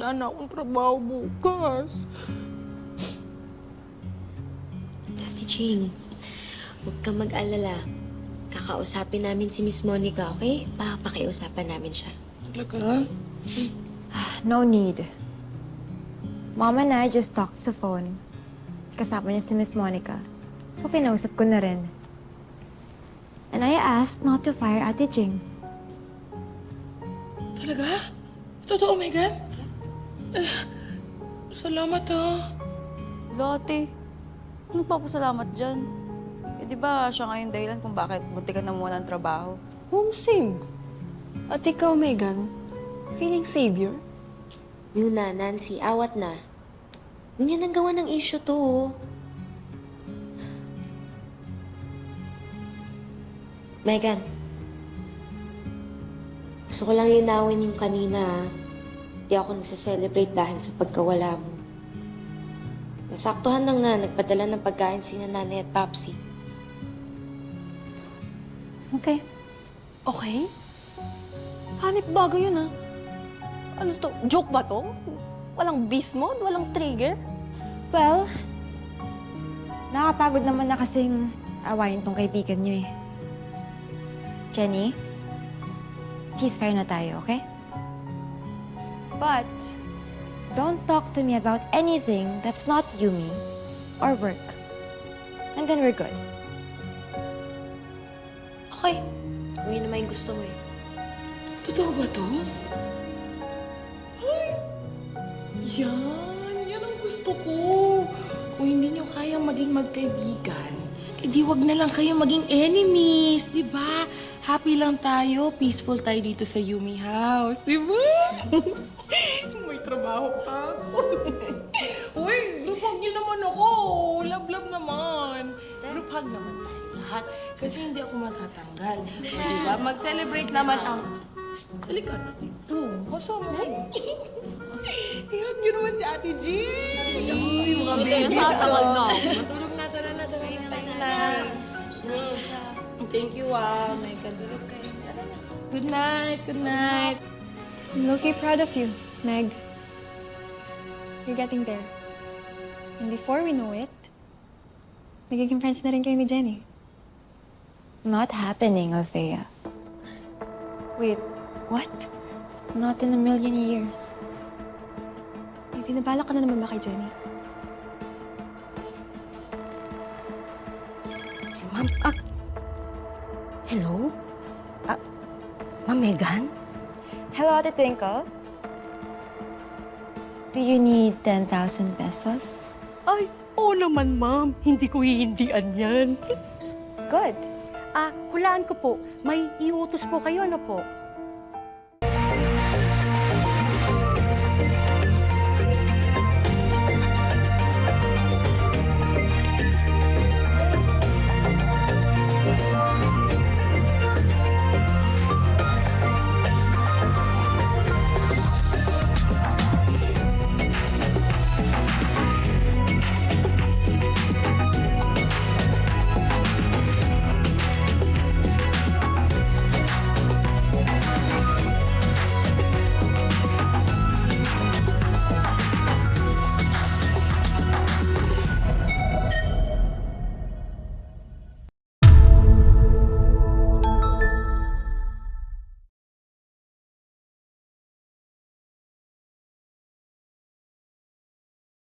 wala na akong trabaho bukas. Ate Ching, huwag kang mag-alala. Kakausapin namin si Miss Monica, okay? Pakiusapan namin siya. Talaga? No need. Mom and I just talked sa phone. Kasama niya si Miss Monica. So, kinausap ko na rin. And I asked not to fire Ate Ching. Talaga? Totoo, Megan? Salamat, ha. Dati, ano papasalamat dyan? Eh, di ba siya nga yung dahilan kung bakit bunti ka na muna ng trabaho? Homesick. At ikaw, Megan, feeling savior? Yun na, Nancy, awat na. Hindi nang gawa ng issue to, oh. Megan, gusto ko lang linawin yung kanina, ha. Di ako nasa-celebrate dahil sa pagkawala mo. Nasaktuhan lang na nagpadala ng pagkain sina Nanay at Papsi. Okay. Okay? Hanip bago yun, ha? Ano to? Joke ba to? Walang beast mode? Walang trigger? Well, nakapagod naman na kasing awayin tong kaibigan niyo eh. Jenny, ceasefire na tayo, okay? But, don't talk to me about anything that's not Yumi or work. And then we're good. Okay. Kung yun naman yung gusto mo, eh. Totoo ba to? Ay! Yan ang gusto ko. Kung hindi nyo kayang maging magkaibigan, di wag na lang kayo maging enemies, di ba? Happy lang tayo, peaceful tayo dito sa Yumi House, di ba? May trabaho pa ako. Uy, group hug nyo naman ako. Love naman. Group hug naman tayo lahat. Kasi hindi ako matatanggal. Di ba? Mag-celebrate naman ang... Halika na dito. Kasama mo. I-hug nyo naman si Ate G. Ay, mga babies ko. Matulog na, tara na. Thank you, may kadulog kayo. Good night, good night. I'm low-key proud of you, Meg. You're getting there. And before we know it, magiging friends na rin kayo ni Jenny. Not happening, Althea. Wait, what? Not in a million years. May binabala ka na naman ba kay Jenny? Ma'am, hello? Ma'am Megan? Hello, Ate Twinkle. Do you need 10,000 pesos? Ay, oo naman, ma'am. Hindi ko hihindian yan. Good. Hulaan ko po. May iutos po kayo, ano po?